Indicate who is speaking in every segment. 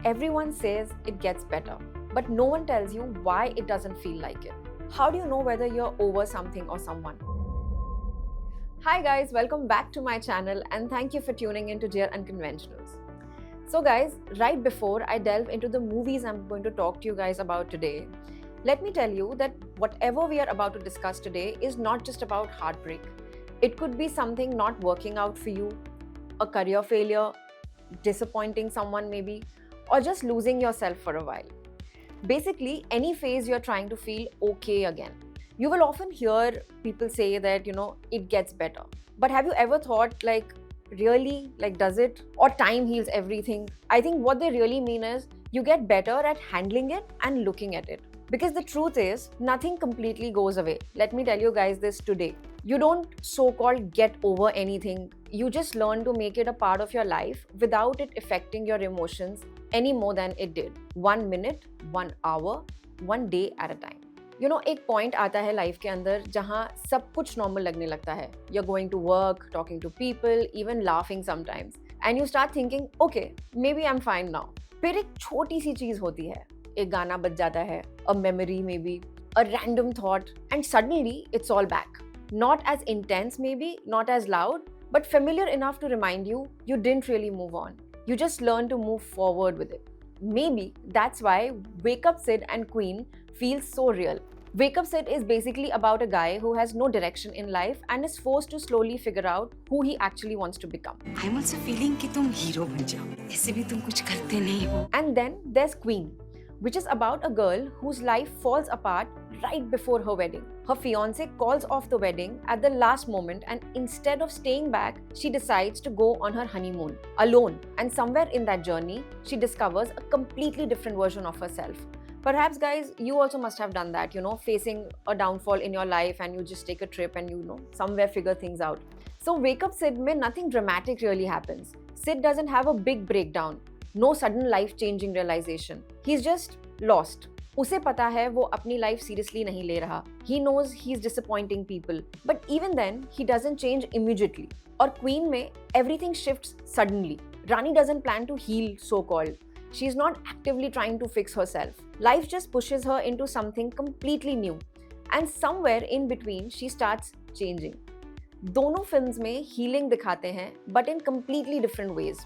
Speaker 1: Everyone says it gets better, but no one tells you why it doesn't feel like it. How do you know whether you're over something or someone? Hi guys, welcome back to my channel and thank you for tuning in to Dear Unconventionals. So guys, right before I delve into the movies I'm going to talk to you guys about today, let me tell you that whatever we are about to discuss today is not just about heartbreak. It could be something not working out for you, a career failure, disappointing someone maybe, or just losing yourself for a while. Basically, any phase you're trying to feel okay again. You will often hear people say that, it gets better. But have you ever thought, really, does it? Or time heals everything? I think what they really mean is you get better at handling it and looking at it. Because the truth is, nothing completely goes away. Let me tell you guys this today. You don't so called get over anything, you just learn to make it a part of your life without it affecting your emotions any more than it did. 1 minute, 1 hour, 1 day at a time. एक point आता है life के अंदर जहाँ सब कुछ normal लगने लगता है. You're going to work, talking to people, even laughing sometimes. And you start thinking, okay, maybe I'm fine now. फिर एक छोटी सी चीज होती है. एक गाना बज जाता है, a memory maybe, a random thought, and suddenly it's all back. Not as intense maybe, not as loud, but familiar enough to remind you you didn't really move on. You just learned to move forward with it. Maybe that's why Wake Up Sid and Queen feels so real. Wake Up Sid is basically about a guy who has no direction in life and is forced to slowly figure out who he actually wants to become.
Speaker 2: I'm also feeling कि तुम hero बन जाओ. ऐसे भी तुम कुछ करते नहीं हो.
Speaker 1: And then there's Queen, which is about a girl whose life falls apart right before her wedding. Her fiancé calls off the wedding at the last moment, and instead of staying back, she decides to go on her honeymoon alone. And somewhere in that journey, she discovers a completely different version of herself. Perhaps, guys, you also must have done that, facing a downfall in your life and you just take a trip and somewhere figure things out. So, Wake Up Sid mein nothing dramatic really happens. Sid doesn't have a big breakdown. No sudden life-changing realization. He's just lost. उसे पता है वो अपनी life seriously नहीं ले रहा. He knows he's disappointing people. But even then, he doesn't change immediately. और Queen में everything shifts suddenly. Rani doesn't plan to heal, so-called. She's not actively trying to fix herself. Life just pushes her into something completely new. And somewhere in between, she starts changing. दोनों films में healing दिखाते हैं, but in completely different ways.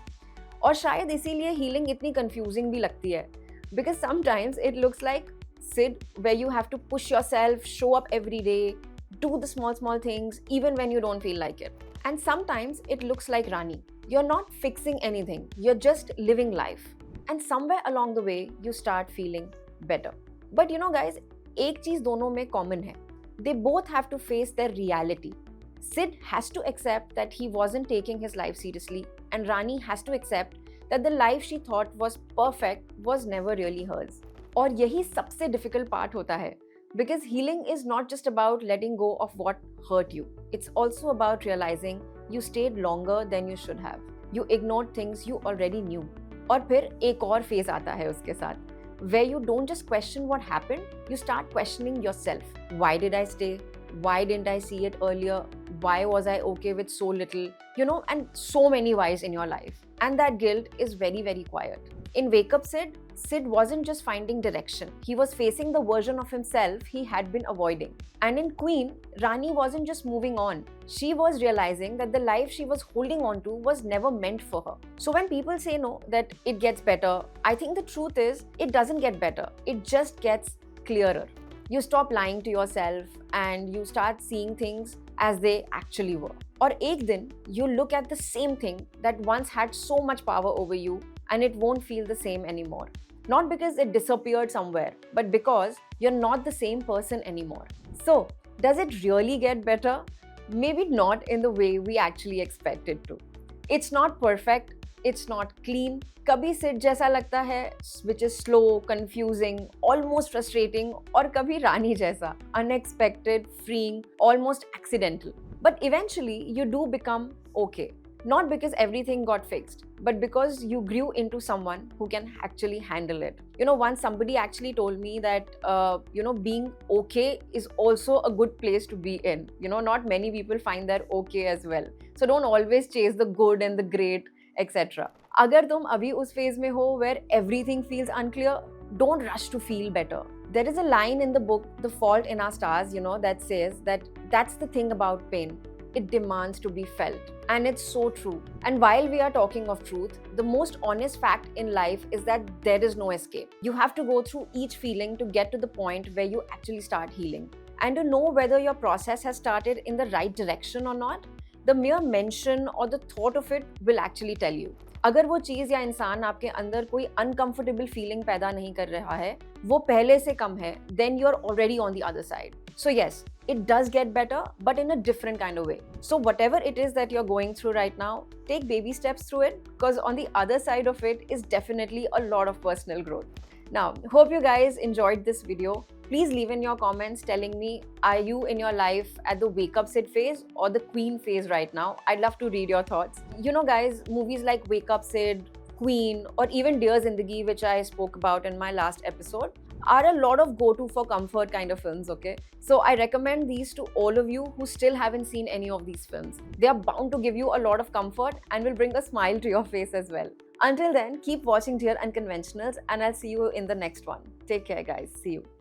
Speaker 1: और शायद इसीलिए healing इतनी confusing भी लगती है. Because sometimes it looks like Sid, where you have to push yourself, show up every day, do the small things, even when you don't feel like it. And sometimes it looks like Rani. You're not fixing anything, you're just living life. And somewhere along the way, you start feeling better. But guys, एक चीज दोनों में common है. They both have to face their reality. Sid has to accept that he wasn't taking his life seriously, and Rani has to accept that the life she thought was perfect was never really hers. और यही सबसे difficult part होता है, because healing is not just about letting go of what hurt you. It's also about realizing you stayed longer than you should have. You ignored things you already knew. और फिर एक और phase आता है उसके साथ, where you don't just question what happened, you start questioning yourself. Why did I stay? Why didn't I see it earlier? Why was I okay with so little? And so many whys in your life. And that guilt is very, very quiet. In Wake Up Sid, Sid wasn't just finding direction. He was facing the version of himself he had been avoiding. And in Queen, Rani wasn't just moving on. She was realizing that the life she was holding on to was never meant for her. So when people say no, that it gets better, I think the truth is, it doesn't get better. It just gets clearer. You stop lying to yourself and you start seeing things as they actually were. और एक दिन you look at the same thing that once had so much power over you and it won't feel the same anymore. Not because it disappeared somewhere, but because you're not the same person anymore. So, does it really get better? Maybe not in the way we actually expect it to. It's not perfect, it's not clean. कभी Sid जैसा लगता है, which is slow, confusing, almost frustrating, और कभी Rani जैसा, unexpected, freeing, almost accidental. But eventually, you do become okay. Not because everything got fixed, but because you grew into someone who can actually handle it. Once somebody actually told me that, being okay is also a good place to be in. Not many people find that okay as well. So don't always chase the good and the great. etc. अगर तुम अभी उस phase में हो where everything feels unclear, don't rush to feel better. There is a line in the book, The Fault in Our Stars, that says that that's the thing about pain. It demands to be felt. And it's so true. And while we are talking of truth, the most honest fact in life is that there is no escape. You have to go through each feeling to get to the point where you actually start healing. And to know whether your process has started in the right direction or not, the mere mention or the thought of it will actually tell you. अगर वो चीज़ या इंसान आपके अंदर कोई uncomfortable feeling पैदा नहीं कर रहा है, वो पहले से कम है, then you're already on the other side. So yes, it does get better, but in a different kind of way. So whatever it is that you're going through right now, take baby steps through it, because on the other side of it is definitely a lot of personal growth. Now, hope you guys enjoyed this video. Please leave in your comments telling me, are you in your life at the wake up Sid phase or the Queen phase right now? I'd love to read your thoughts. Guys, movies like Wake Up Sid, Queen, or even Dear Zindagi, which I spoke about in my last episode, are a lot of go-to for comfort kind of films, okay? So I recommend these to all of you who still haven't seen any of these films. They are bound to give you a lot of comfort and will bring a smile to your face as well. Until then, keep watching Dear Unconventionals and I'll see you in the next one. Take care, guys. See you.